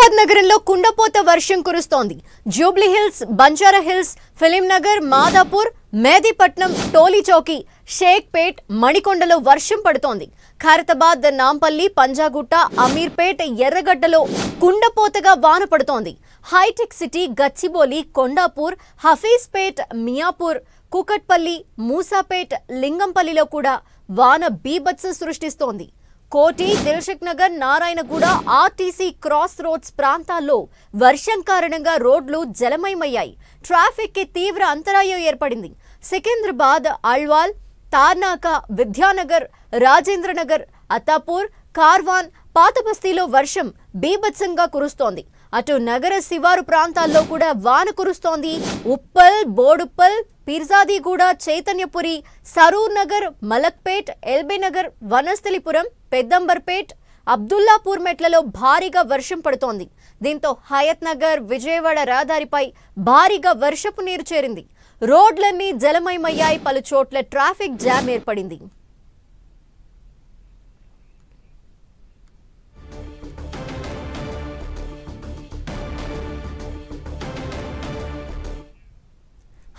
హైదరాబాద్ నగరంలో కుండపోత వర్షం కురుస్తోంది. జూబ్లీ హిల్స్, బంజారా హిల్స్, ఫిలిం నగర్, మాదాపూర్, మేదీపట్నం, టోలీ చౌకీ, షేక్పేట్, మణికొండలో వర్షం పడుతోంది. ఖైరతాబాద్, నాంపల్లి, పంజాగుట్ట, అమీర్పేట్, ఎర్రగడ్డలో కుండపోతగా వాన పడుతోంది. హైటెక్ సిటీ, గచ్చిబౌలి, కొండాపూర్, హఫీజ్పేట్, మియాపూర్, కుకట్పల్లి, మూసాపేట్, లింగంపల్లిలో కూడా వాన బీభత్సం సృష్టిస్తోంది. Koti, Dilsukh Nagar, Narayanguda, RTC cross roads ప్రాంతాల్లో వర్షం కారణంగా రోడ్లు జలమయమయ్యాయి. ట్రాఫిక్ కి తీవ్ర అంతరాయం ఏర్పడింది. సికింద్రాబాద్, అల్వాల్, తార్నాక, విద్యానగర్, రాజేంద్రనగర్, అత్తాపూర్, కార్వాన్, పాతబస్తీలో వర్షం బీభత్సంగా కురుస్తోంది. అటు నగర శివారు ప్రాంతాల్లో కూడా వాన కురుస్తోంది. ఉప్పల్, బోడుప్పల్, పీర్జాదిగూడ, చైతన్యపురి, సరూర్ నగర్, మలక్పేట్, ఎల్బీ నగర్, వనస్థలిపురం, పెద్దంబర్పేట్, అబ్దుల్లాపూర్ మెట్లలో భారీగా వర్షం పడుతోంది. దీంతో హయత్ నగర్, విజయవాడ రహదారిపై భారీగా వర్షపు నీరు చేరింది. రోడ్లన్నీ జలమయమయ్యాయి. పలు చోట్ల ట్రాఫిక్ జామ్ ఏర్పడింది.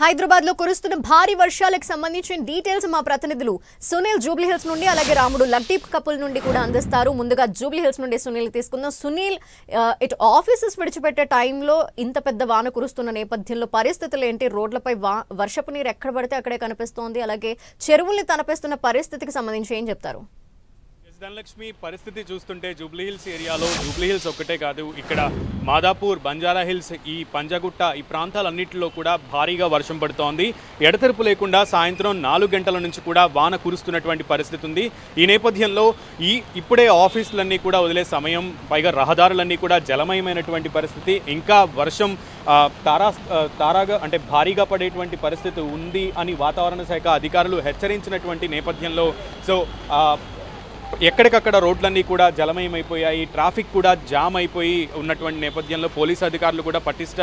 హైదరాబాద్ లో కురుస్తున్న భారీ వర్షాలకు సంబంధించిన డీటెయిల్స్ మా ప్రతినిధులు సునీల్ జూబ్లీ హిల్స్ నుండి, అలాగే రాముడు లక్దీప్ కపుల్ నుండి కూడా అందిస్తారు. ముందుగా జూబ్లీ హిల్స్ నుండి సునీల్ తీసుకుందాం. సునీల్, ఇటు ఆఫీసెస్ విడిచిపెట్టే టైంలో ఇంత పెద్ద వాన కురుస్తున్న నేపథ్యంలో పరిస్థితులు ఏంటి? రోడ్లపై వర్షపు నీరు ఎక్కడ పడితే అక్కడే కనిపిస్తోంది. అలాగే చెరువుల్ని తలపిస్తున్న పరిస్థితికి సంబంధించి ఏం చెప్తారు? ధనలక్ష్మి, పరిస్థితి చూస్తుంటే జూబ్లీ హిల్స్ ఏరియాలో జూబ్లీ హిల్స్ ఒక్కటే కాదు, ఇక్కడ మాదాపూర్, బంజారా హిల్స్, ఈ పంజాగుట్ట, ఈ ప్రాంతాలన్నింటిలో కూడా భారీగా వర్షం పడుతోంది. ఎడతెరపు లేకుండా సాయంత్రం 4 గంటల నుంచి కూడా వాన కురుస్తున్నటువంటి పరిస్థితి ఉంది. ఈ నేపథ్యంలో ఇప్పుడే ఆఫీసులన్నీ కూడా వదిలే సమయం, పైగా రహదారులన్నీ కూడా జలమయమైనటువంటి పరిస్థితి. ఇంకా వర్షం తారాగా అంటే భారీగా పడేటువంటి పరిస్థితి ఉంది అని వాతావరణ శాఖ అధికారులు హెచ్చరించినటువంటి నేపథ్యంలో ఎక్కడికక్కడ రోడ్లన్నీ కూడా జలమయమైపోయాయి. ట్రాఫిక్ కూడా జామ్ అయిపోయి ఉన్నటువంటి నేపథ్యంలో పోలీసు అధికారులు కూడా పటిష్ట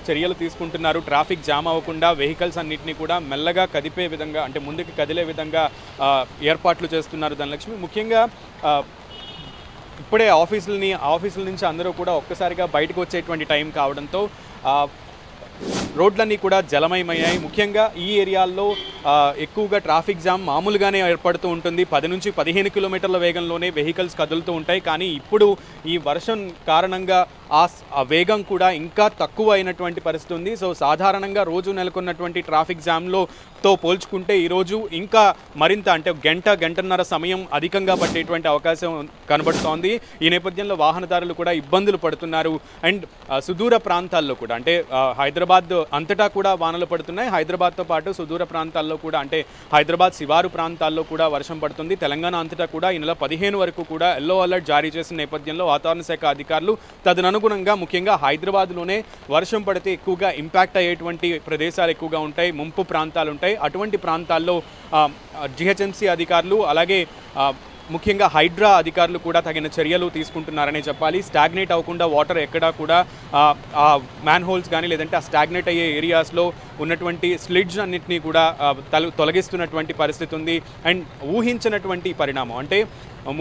చర్యలు తీసుకుంటున్నారు. ట్రాఫిక్ జామ్ అవ్వకుండా వెహికల్స్ అన్నింటినీ కూడా మెల్లగా కదిపే విధంగా, అంటే ముందుకు కదిలే విధంగా ఏర్పాట్లు చేస్తున్నారు ధనలక్ష్మి. ముఖ్యంగా ఇప్పుడే ఆఫీసుల నుంచి అందరూ కూడా ఒక్కసారిగా బయటకు వచ్చేటువంటి టైం కావడంతో రోడ్లన్నీ కూడా జలమయమయ్యాయి. ముఖ్యంగా ఈ ఏరియాల్లో ఎక్కువగా ట్రాఫిక్ జామ్ మామూలుగానే ఏర్పడుతూ ఉంటుంది. 10 నుంచి 15 కిలోమీటర్ల వేగంలోనే వెహికల్స్ కదులుతూ ఉంటాయి. కానీ ఇప్పుడు ఈ వర్షం కారణంగా ఆ వేగం కూడా ఇంకా తక్కువ అయినటువంటి పరిస్థితి ఉంది. సో సాధారణంగా రోజు నెలకొన్నటువంటి ట్రాఫిక్ జామ్తో పోల్చుకుంటే ఈరోజు ఇంకా మరింత, అంటే గంటన్నర సమయం అధికంగా పట్టేటువంటి అవకాశం కనబడుతోంది. ఈ నేపథ్యంలో వాహనదారులు కూడా ఇబ్బందులు పడుతున్నారు. అండ్ సుదూర ప్రాంతాల్లో కూడా, అంటే హైదరాబాద్ అంతటా కూడా వానలు పడుతున్నాయి. హైదరాబాద్తో పాటు సుదూర ప్రాంతాల్లో కూడా, అంటే హైదరాబాద్ శివారు ప్రాంతాల్లో కూడా వర్షం పడుతుంది. తెలంగాణ అంతటా కూడా ఈ నెల 15 వరకు కూడా ఎల్లో అలర్ట్ జారీ చేసిన నేపథ్యంలో వాతావరణ శాఖ అధికారులు తదనుగుణంగా ముఖ్యంగా హైదరాబాద్లోనే వర్షం పడితే ఎక్కువగా ఇంపాక్ట్ అయ్యేటువంటి ప్రదేశాలు ఎక్కువగా ఉంటాయి, ముంపు ప్రాంతాలు ఉంటాయి. అటువంటి ప్రాంతాల్లో జిహెచ్ఎంసీ అధికారులు, అలాగే ముఖ్యంగా హైడ్రా అధికారులు కూడా తగిన చర్యలు తీసుకుంటున్నారనే చెప్పాలి. స్టాగ్నేట్ అవ్వకుండా వాటర్ ఎక్కడా కూడా మ్యాన్ హోల్స్ కానీ, లేదంటే ఆ స్టాగ్నేట్ అయ్యే ఏరియాస్లో ఉన్నటువంటి స్లిడ్స్ అన్నింటినీ కూడా తొలగిస్తున్నటువంటి పరిస్థితి ఉంది. అండ్ ఊహించినటువంటి పరిణామం, అంటే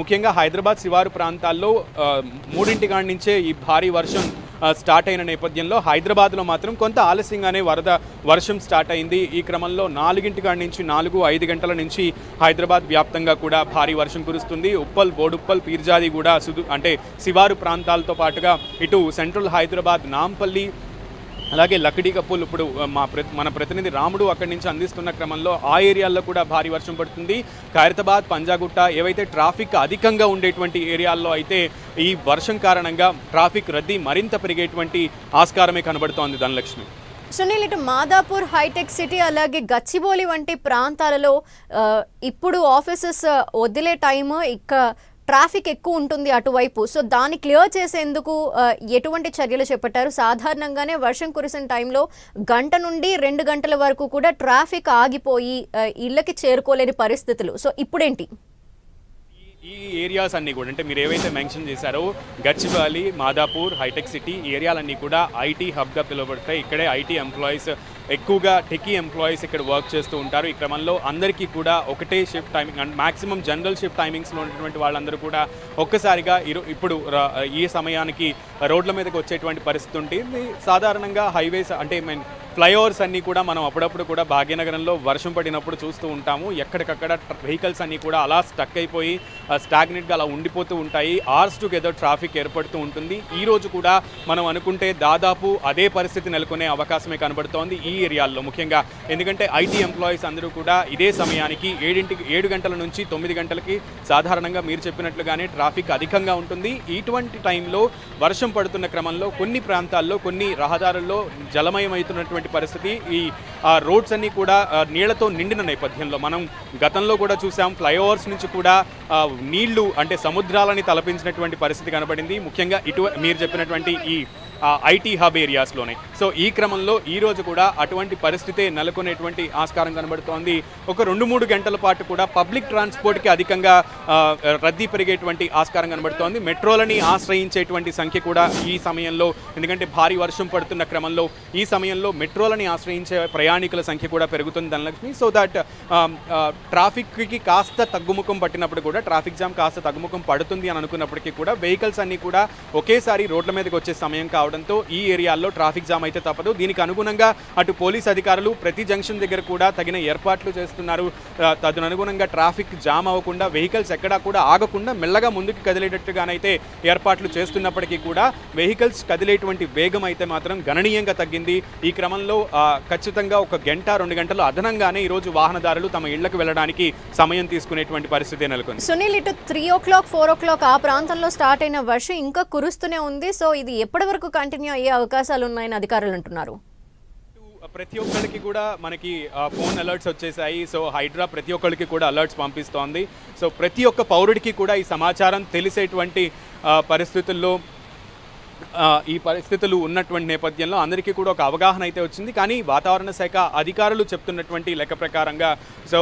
ముఖ్యంగా హైదరాబాద్ శివారు ప్రాంతాల్లో 3 కాడి నుంచే ఈ భారీ వర్షం స్టార్ట్ అయిన నేపథ్యంలో హైదరాబాద్లో మాత్రం కొంత ఆలస్యంగానే వర్షం స్టార్ట్ అయింది. ఈ క్రమంలో 4 కాడి నుంచి 4-5 గంటల నుంచి హైదరాబాద్ వ్యాప్తంగా కూడా భారీ వర్షం కురుస్తుంది. ఉప్పల్, బోడుప్పల్, పీర్జాదిగూడ, అంటే శివారు ప్రాంతాలతో పాటుగా ఇటు సెంట్రల్ హైదరాబాద్, నాంపల్లి, అలాగే లక్డీ కపుల్, ఇప్పుడు మన ప్రతినిధి రాముడు అక్కడి నుంచి అందిస్తున్న క్రమంలో ఆ ఏరియాల్లో కూడా భారీ వర్షం పడుతుంది. ఖైరతాబాద్, పంజాగుట్ట, ఏవైతే ట్రాఫిక్ అధికంగా ఉండేటువంటి ఏరియాల్లో అయితే ఈ వర్షం కారణంగా ట్రాఫిక్ రద్దీ మరింత పెరిగేటువంటి ఆస్కారమే కనబడుతోంది ధనలక్ష్మి. సునీల్, ఇటు మాదాపూర్, హైటెక్ సిటీ, అలాగే గచ్చిబౌలి వంటి ప్రాంతాలలో ఇప్పుడు ఆఫీసెస్ వదిలే టైము ట్రాఫిక్ ఎక్కువ ఉంటుంది అటువైపు. సో దాన్ని క్లియర్ చేసేందుకు ఎటువంటి చర్యలు చేపట్టారు? సాధారణంగానే వర్షం కురిసిన టైంలో 1 నుండి 2 గంటల వరకు కూడా ట్రాఫిక్ ఆగిపోయి ఇళ్ళకి చేరుకోలేని పరిస్థితులు. సో ఇప్పుడేంటి? ఈ ఏరియాస్ అన్నీ కూడా, అంటే మీరు ఏవైతే మెన్షన్ చేశారో గచ్చిబౌలి, మాదాపూర్, హైటెక్ సిటీ, ఈ ఏరియాలన్నీ కూడా ఐటీ హబ్గా పిలువబడతాయి. ఇక్కడే ఐటీ ఎంప్లాయీస్ ఎక్కువగా టెకీ ఎంప్లాయీస్ ఇక్కడ వర్క్ చేస్తూ ఉంటారు. ఈ క్రమంలో అందరికీ కూడా ఒకటే shift timing and maximum general shift టైమింగ్స్లో ఉన్నటువంటి వాళ్ళందరూ కూడా ఒక్కసారిగా ఇప్పుడు ఈ సమయానికి రోడ్ల మీదకి వచ్చేటువంటి పరిస్థితి ఉంటుంది. సాధారణంగా హైవేస్ అంటే ఫ్లైఓవర్స్ అన్నీ కూడా మనం అప్పుడప్పుడు కూడా భాగ్యనగరంలో వర్షం పడినప్పుడు చూస్తూ ఉంటాము. ఎక్కడికక్కడ వెహికల్స్ అన్నీ కూడా అలా స్టక్ అయిపోయి స్టాగ్నెట్గా అలా ఉండిపోతూ ఉంటాయి. ఆర్స్ టుగెదర్ ట్రాఫిక్ ఏర్పడుతూ ఉంటుంది. ఈ రోజు కూడా మనం అనుకుంటే దాదాపు అదే పరిస్థితి నెలకొనే అవకాశమే కనబడుతోంది ఈ ఏరియాల్లో ముఖ్యంగా. ఎందుకంటే ఐటీ ఎంప్లాయీస్ అందరూ కూడా ఇదే సమయానికి 7 గంటల నుంచి 9 గంటలకి సాధారణంగా మీరు చెప్పినట్లుగానే ట్రాఫిక్ అధికంగా ఉంటుంది. ఇటువంటి టైంలో వర్షం పడుతున్న క్రమంలో కొన్ని ప్రాంతాల్లో కొన్ని రహదారుల్లో జలమయమవుతున్నటువంటి పరిస్థితి. ఈ రోడ్స్ అన్నీ కూడా నీళ్లతో నిండిన నేపథ్యంలో మనం గతంలో కూడా చూసాం. ఫ్లైఓవర్స్ నుంచి కూడా నీళ్లు అంటే సముద్రాలని తలపించినటువంటి పరిస్థితి కనబడింది ముఖ్యంగా మీరు చెప్పినటువంటి ఈ ఐటీ హబ్ ఏరియాస్లోనే. సో ఈ క్రమంలో ఈరోజు కూడా అటువంటి పరిస్థితే నెలకొనేటువంటి ఆస్కారం కనబడుతోంది. ఒక 2-3 గంటల పాటు కూడా పబ్లిక్ ట్రాన్స్పోర్ట్కి అధికంగా రద్దీ పెరిగేటువంటి ఆస్కారం కనబడుతోంది. మెట్రోలని ఆశ్రయించేటువంటి సంఖ్య కూడా ఈ సమయంలో, ఎందుకంటే భారీ వర్షం పడుతున్న క్రమంలో ఈ సమయంలో మెట్రోలని ఆశ్రయించే ప్రయాణికుల సంఖ్య కూడా పెరుగుతుంది ధనలక్ష్మి. సో దట్ ట్రాఫిక్కి కాస్త తగ్గుముఖం పట్టినప్పుడు కూడా, ట్రాఫిక్ జామ్ కాస్త తగ్గుముఖం పడుతుంది అని అనుకున్నప్పటికీ కూడా వెహికల్స్ అన్నీ కూడా ఒకేసారి రోడ్ల మీదకి వచ్చే సమయం కావడంతో ఈ ఏరియాల్లో ట్రాఫిక్ జామ్ అయితే తప్పదు. దీనికి అనుగుణంగా అటు పోలీస్ అధికారులు ప్రతి జంక్షన్ దగ్గర కూడా తగిన ఏర్పాట్లు చేస్తున్నారు. తదనుగుణంగా ట్రాఫిక్ జామ్ అవ్వకుండా వెహికల్స్ ఎక్కడా కూడా ఆగకుండా మెల్లగా ముందుకు కదిలేటట్టుగానైతే ఏర్పాట్లు చేస్తున్నప్పటికీ కూడా వెహికల్స్ కదిలేటువంటి వేగం అయితే మాత్రం గణనీయంగా తగ్గింది. ఈ క్రమంలో ఖచ్చితంగా 1 గంట 2 గంటలు అదనంగానే ఈరోజు వాహనదారులు తమ ఇళ్లకు వెళ్ళడానికి సమయం తీసుకునేటువంటి పరిస్థితి నెలకొంది. సునీల్, ఇటు 3 o'clock 4 o'clock ఆ ప్రాంతంలో స్టార్ట్ అయిన వర్షం ఇంకా కురుస్తూనే ఉంది. సో ఇది ఎప్పటి వరకు కంటిన్యూ అయ్యే అవకాశాలు ఉన్నాయని అధికారులు అంటున్నారు. ప్రతి ఒక్కరికి కూడా మనకి ఫోన్ అలర్ట్స్ వచ్చేసాయి. సో హైడ్రా ప్రతి ఒక్కరికి కూడా అలర్ట్స్ పంపిస్తోంది. సో ప్రతి ఒక్క పౌరుడికి కూడా ఈ సమాచారం తెలిసేటువంటి పరిస్థితుల్లో ఈ పరిస్థితులు ఉన్నటువంటి నేపథ్యంలో అందరికీ కూడా ఒక అవగాహన అయితే వచ్చింది. కానీ వాతావరణ శాఖ అధికారులు చెప్తున్నటువంటి లెక్క ప్రకారంగా సో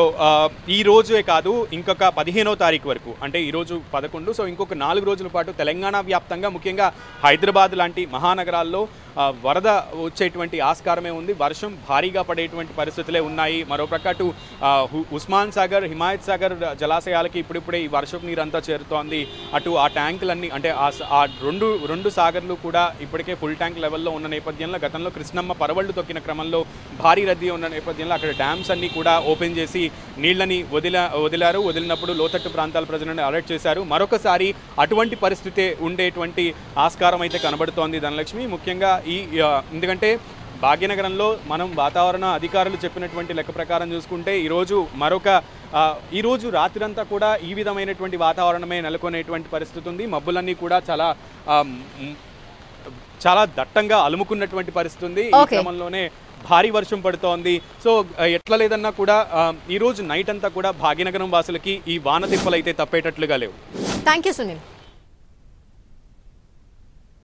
ఈ రోజే కాదు ఇంకొక 15వ తారీఖు వరకు, అంటే ఈరోజు 11, సో ఇంకొక 4 రోజుల పాటు తెలంగాణ వ్యాప్తంగా ముఖ్యంగా హైదరాబాద్ లాంటి మహానగరాల్లో వరద వచ్చేటువంటి ఆస్కారమే ఉంది. వర్షం భారీగా పడేటువంటి పరిస్థితులే ఉన్నాయి. మరోపక్క అటు ఉస్మాన్ సాగర్, హిమాయత్ సాగర్ జలాశయాలకి ఇప్పుడిప్పుడే ఈ వర్షపు నీరంతా చేరుతోంది. అటు ఆ ట్యాంకులన్నీ అంటే ఆ రెండు సాగర్లు కూడా ఇప్పటికే ఫుల్ ట్యాంక్ లెవెల్లో ఉన్న నేపథ్యంలో గతంలో కృష్ణమ్మ పరవళ్లు తొక్కిన క్రమంలో భారీ రద్దీ ఉన్న నేపథ్యంలో అక్కడ డ్యామ్స్ అన్నీ కూడా ఓపెన్ చేసి నీళ్లని వదిలినప్పుడు లోతట్టు ప్రాంతాల ప్రజలను అలర్ట్ చేశారు. మరొకసారి అటువంటి పరిస్థితి ఉండేటువంటి ఆస్కారం అయితే కనబడుతోంది ధనలక్ష్మి. ముఖ్యంగా ఎందుకంటే భాగ్యనగరంలో మనం వాతావరణ అధికారులు చెప్పినటువంటి లెక్క ప్రకారం చూసుకుంటే ఈరోజు రాత్రంతా కూడా ఈ విధమైనటువంటి వాతావరణమే నెలకొనేటువంటి పరిస్థితి ఉంది. మబ్బులన్నీ కూడా చాలా దట్టంగా అలుముకున్నటువంటి పరిస్థితి ఉంది. ఈ క్రమంలోనే భారీ వర్షం పడుతోంది. సో ఎట్లా లేదన్నా కూడా ఈరోజు నైట్ అంతా కూడా భాగ్యనగరం వాసులకి ఈ వాన తిప్పలు అయితే తప్పేటట్లుగా లేవు. Thank you Sunil.